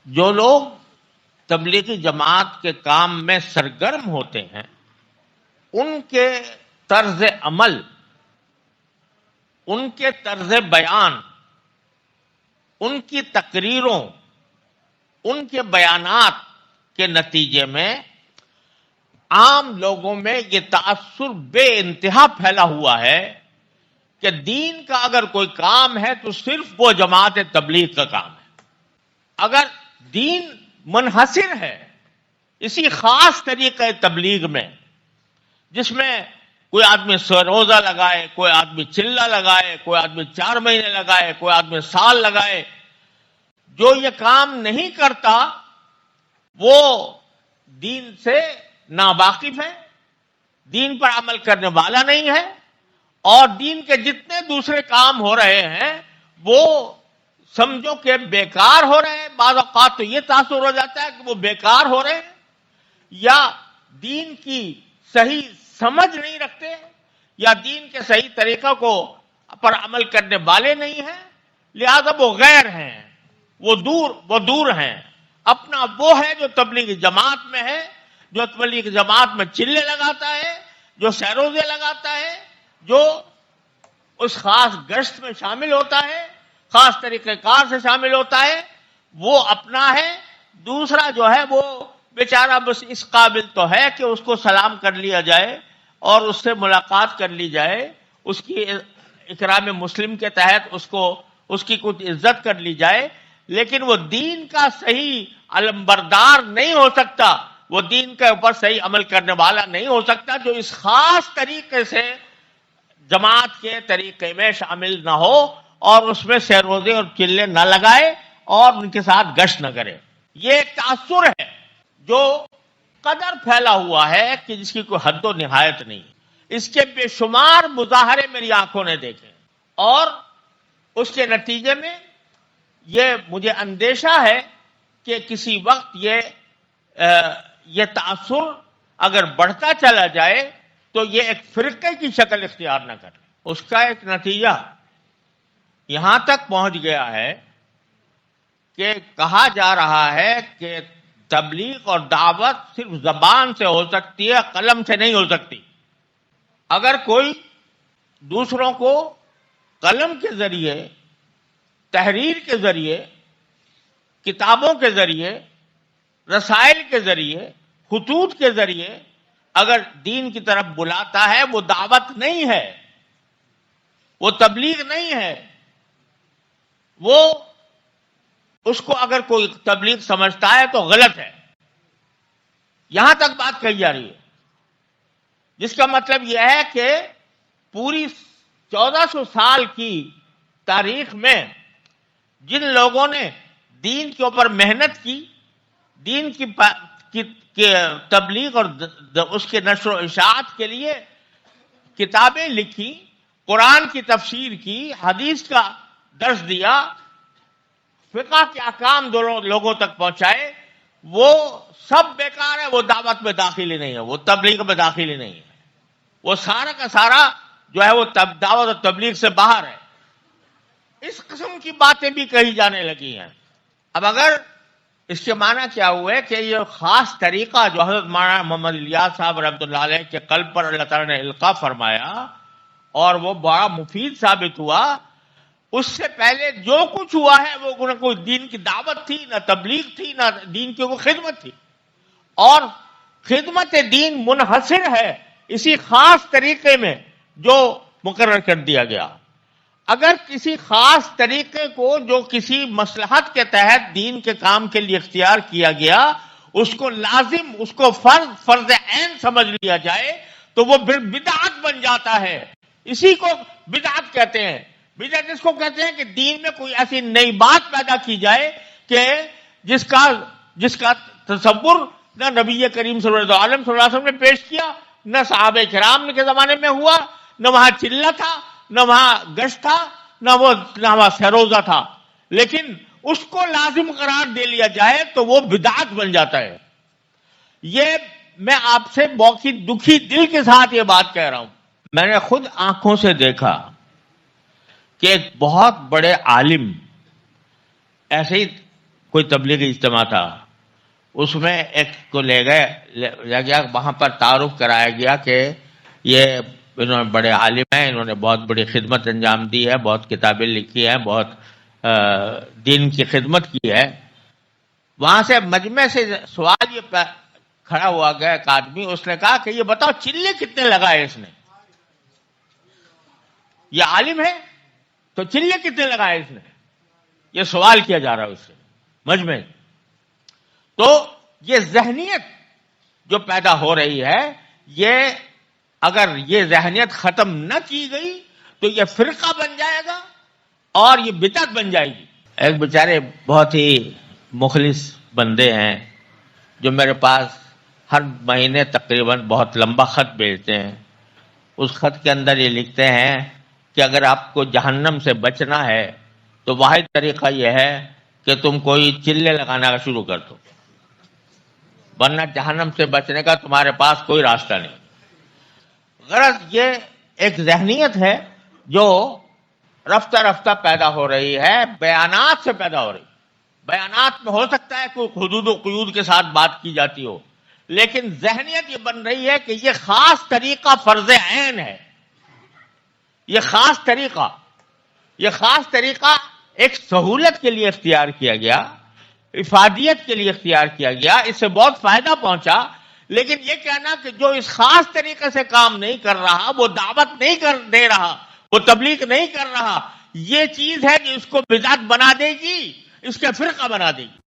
جو لوگ تبلیغی جماعت کے کام میں سرگرم ہوتے ہیں ان کے طرز عمل، ان کے طرز بیان، ان کی تقریروں، ان کے بیانات کے نتیجے میں عام لوگوں میں یہ تاثر بے انتہا پھیلا ہوا ہے کہ دین کا اگر کوئی کام ہے تو صرف وہ جماعت تبلیغ کا کام ہے۔ اگر دین منحصر ہے اسی خاص طریقہ تبلیغ میں، جس میں کوئی آدمی روزہ لگائے، کوئی آدمی چلہ لگائے، کوئی آدمی 4 مہینے لگائے، کوئی آدمی سال لگائے، جو یہ کام نہیں کرتا وہ دین سے ناواقف ہے، دین پر عمل کرنے والا نہیں ہے، اور دین کے جتنے دوسرے کام ہو رہے ہیں وہ سمجھو کہ بیکار ہو رہے ہیں۔ بعض اوقات تو یہ تاثر ہو جاتا ہے کہ وہ بیکار ہو رہے ہیں، یا دین کی صحیح سمجھ نہیں رکھتے، یا دین کے صحیح طریقہ کو پر عمل کرنے والے نہیں ہیں، لہذا وہ غیر ہیں، وہ دور ہیں۔ اپنا وہ ہے جو تبلیغ جماعت میں ہے، جو تبلیغ جماعت میں چلے لگاتا ہے، جو سیروزے لگاتا ہے، جو اس خاص گشت میں شامل ہوتا ہے، خاص طریقہ کار سے شامل ہوتا ہے، وہ اپنا ہے۔ دوسرا جو ہے وہ بیچارہ بس اس قابل تو ہے کہ اس کو سلام کر لیا جائے اور اس سے ملاقات کر لی جائے، اس کی اکرام مسلم کے تحت اس کی کچھ عزت کر لی جائے، لیکن وہ دین کا صحیح علمبردار نہیں ہو سکتا، وہ دین کے اوپر صحیح عمل کرنے والا نہیں ہو سکتا جو اس خاص طریقے سے جماعت کے طریقے میں شامل نہ ہو اور اس میں سیروزے اور چلے نہ لگائے اور ان کے ساتھ گشت نہ کرے۔ یہ ایک تاثر ہے جو قدر پھیلا ہوا ہے کہ جس کی کوئی حد و نہایت نہیں۔ اس کے بے شمار مظاہرے میری آنکھوں نے دیکھے، اور اس کے نتیجے میں یہ مجھے اندیشہ ہے کہ کسی وقت یہ تاثر اگر بڑھتا چلا جائے تو یہ ایک فرقے کی شکل اختیار نہ کرے۔ اس کا ایک نتیجہ یہاں تک پہنچ گیا ہے کہ کہا جا رہا ہے کہ تبلیغ اور دعوت صرف زبان سے ہو سکتی ہے، قلم سے نہیں ہو سکتی۔ اگر کوئی دوسروں کو قلم کے ذریعے، تحریر کے ذریعے، کتابوں کے ذریعے، رسائل کے ذریعے، خطوط کے ذریعے اگر دین کی طرف بلاتا ہے، وہ دعوت نہیں ہے، وہ تبلیغ نہیں ہے۔ وہ اس کو اگر کوئی تبلیغ سمجھتا ہے تو غلط ہے۔ یہاں تک بات کہی جا رہی ہے، جس کا مطلب یہ ہے کہ پوری 1400 سال کی تاریخ میں جن لوگوں نے دین کے اوپر محنت کی، دین کی تبلیغ اور اس کے نشر و اشاعت کے لیے کتابیں لکھی، قرآن کی تفسیر کی، حدیث کا درس دیا، فقہ کے احکام لوگوں تک پہنچائے، وہ سب بیکار ہے۔ وہ دعوت میں داخل ہی نہیں ہے، وہ تبلیغ میں داخل ہی نہیں ہے، وہ سارا کا سارا جو ہے وہ دعوت اور تبلیغ سے باہر ہے۔ اس قسم کی باتیں بھی کہی جانے لگی ہیں۔ اب اگر اس کے معنی کیا ہوئے کہ یہ خاص طریقہ جو حضرت مولانا محمد الیاس صاحب رحمۃ اللہ علیہ کے قلب پر اللہ تعالیٰ نے القاء فرمایا اور وہ بڑا مفید ثابت ہوا، اس سے پہلے جو کچھ ہوا ہے وہ نہ کوئی دین کی دعوت تھی، نہ تبلیغ تھی، نہ دین کی کوئی خدمت تھی، اور خدمت دین منحصر ہے اسی خاص طریقے میں جو مقرر کر دیا گیا۔ اگر کسی خاص طریقے کو جو کسی مصلحت کے تحت دین کے کام کے لیے اختیار کیا گیا، اس کو لازم، اس کو فرض عین سمجھ لیا جائے تو وہ پھر بدعت بن جاتا ہے۔ اسی کو بدعت کہتے ہیں۔ بدعت اس کو کہتے ہیں کہ دین میں کوئی ایسی نئی بات پیدا کی جائے کہ جس کا تصور نہ نبی کریم صلی اللہ علیہ وسلم نے پیش کیا، نہ صحابہ کرام کے زمانے میں ہوا، نہ وہاں چلہ تھا، نہ وہاں گشت تھا، نہ وہاں سیروزہ تھا، لیکن اس کو لازم قرار دے لیا جائے تو وہ بدعت بن جاتا ہے۔ یہ میں آپ سے بہت ہی دکھی دل کے ساتھ یہ بات کہہ رہا ہوں۔ میں نے خود آنکھوں سے دیکھا کہ ایک بہت بڑے عالم ایسے ہی کوئی تبلیغی اجتماع تھا، اس میں ایک کو لے گیا، وہاں پر تعارف کرایا گیا کہ یہ انہوں نے بڑے عالم ہیں، انہوں نے بہت بڑی خدمت انجام دی ہے، بہت کتابیں لکھی ہیں، بہت دین کی خدمت کی ہے۔ وہاں سے مجمع سے سوال یہ کھڑا ہوا گیا ایک آدمی، اس نے کہا کہ یہ بتاؤ چلے کتنے لگائے اس نے؟ یہ عالم ہے تو چلے کتنے لگائے اس نے؟ یہ سوال کیا جا رہا ہے اس سے مجمع۔ تو یہ ذہنیت جو پیدا ہو رہی ہے، یہ اگر یہ ذہنیت ختم نہ کی گئی تو یہ فرقہ بن جائے گا اور یہ بدعت بن جائے گی۔ ایک بیچارے بہت ہی مخلص بندے ہیں جو میرے پاس ہر مہینے تقریباً بہت لمبا خط بھیجتے ہیں۔ اس خط کے اندر یہ لکھتے ہیں کہ اگر آپ کو جہنم سے بچنا ہے تو واحد طریقہ یہ ہے کہ تم کوئی چلے لگانا شروع کر دو، ورنہ جہنم سے بچنے کا تمہارے پاس کوئی راستہ نہیں۔ غرض یہ ایک ذہنیت ہے جو رفتہ رفتہ پیدا ہو رہی ہے، بیانات سے پیدا ہو رہی ہے۔ بیانات میں ہو سکتا ہے کوئی حدود و قیود کے ساتھ بات کی جاتی ہو، لیکن ذہنیت یہ بن رہی ہے کہ یہ خاص طریقہ فرض عین ہے۔ یہ خاص طریقہ ایک سہولت کے لیے اختیار کیا گیا، افادیت کے لیے اختیار کیا گیا، اس سے بہت فائدہ پہنچا، لیکن یہ کہنا کہ جو اس خاص طریقے سے کام نہیں کر رہا، وہ دعوت نہیں دے رہا، وہ تبلیغ نہیں کر رہا، یہ چیز ہے کہ اس کو بدعت بنا دے گی، اس کا فرقہ بنا دے گی۔